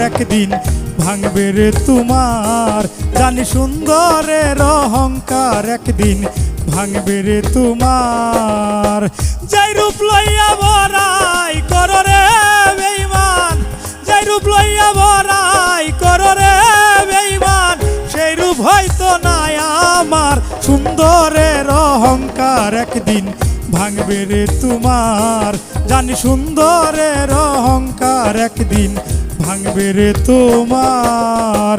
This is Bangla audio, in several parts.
একদিন ভাঙবে রে তোমার। জানি সুন্দরের অহংকার একদিন ভাঙবে রে তোমার। যাই রূপ লইয়া বড়াই কর রে বেঈমান, যাই রূপ লইয়া বড়াই কর রে বেঈমান, সেই রূপ হয়তো নাই আমার। সুন্দরের অহংকার একদিন ভাঙবে রে তোমার। জানি সুন্দরের অহংকার একদিন ভাঙবে রে তোমার।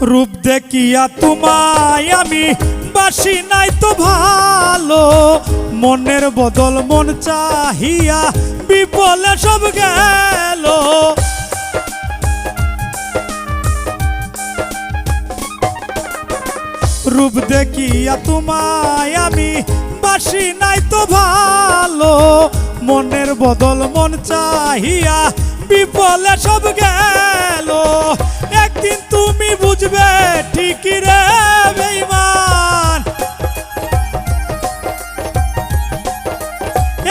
রূপ দেখিয়া তোমায় আমি বাসি নাই তো ভালো, মনের বদল মন চাহিয়া বিপলে সব গেল। রূপ দেখিয়া তোমায় আমি বাসি নাই তো ভালো, মনের বদল মন চাহিয়া বিপলে সব গেল। একদিন তুমি বুঝবে ঠিকই রে বেঈমান,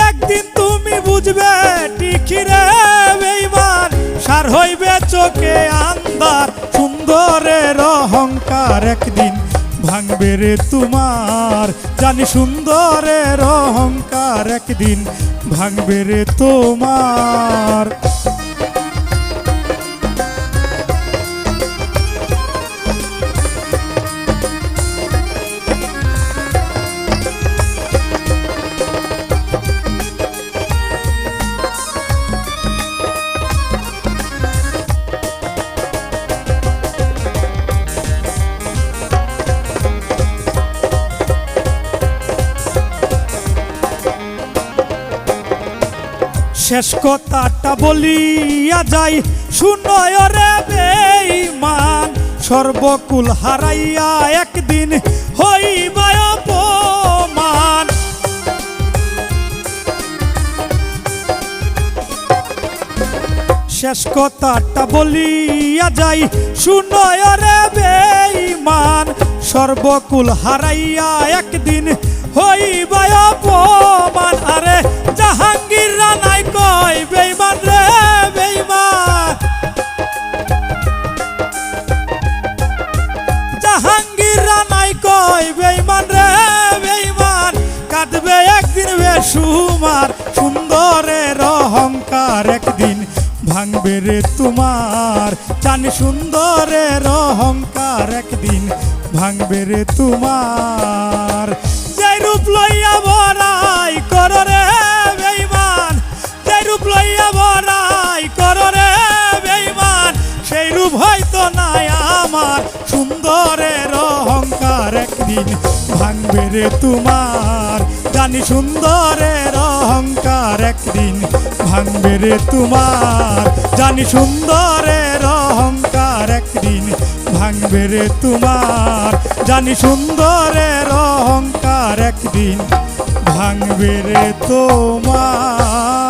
একদিন তুমি বুঝবে ঠিকই রে বেঈমান, সার হইবে চোখে আন্ধার। সুন্দরের অহংকার একদিন ভাঙবে রে তোমার। জানি সুন্দরের অহংকার একদিন ভাঙবে রে তোমার। শেষ কথাটা বলিয়া যাই শুনয় রে বেঈমান, সর্বকুল হারাইয়া একদিন হইবা অপমান। শেষ কথাটা বলিয়া যাই শুনয় রে বেঈমান, সর্বকুল হারাইয়া একদিন হইবা অপমান। আরে জাহাঙ্গীর রানাই কয় বেঈমান রে বেঈমান, জাহাঙ্গীর রানাই কয় বেঈমান রে বেঈমান, কাঁদবে একদিন বেসুমার। সুন্দরের অহংকার একদিন ভাঙবে রে তোমার। জানি সুন্দরের অহংকার একদিন ভাঙবে রে তোমার। যে রূপ লইয়া বড়াই কর রে বেঈমান, যে রূপ লইয়া বড়াই কর রে বেঈমান, সেই রূপ হয়তো নাই আমার। সুন্দরের অহংকার একদিন ভাঙবে রে তোমার। জানি সুন্দরের অহংকার একদিন ভাঙবে রে তোমার। জানি সুন্দরের অহংকার একদিন ভাঙবে রে তোমার। জানি সুন্দরের অহংকার একদিন ভাঙবে রে তোমার।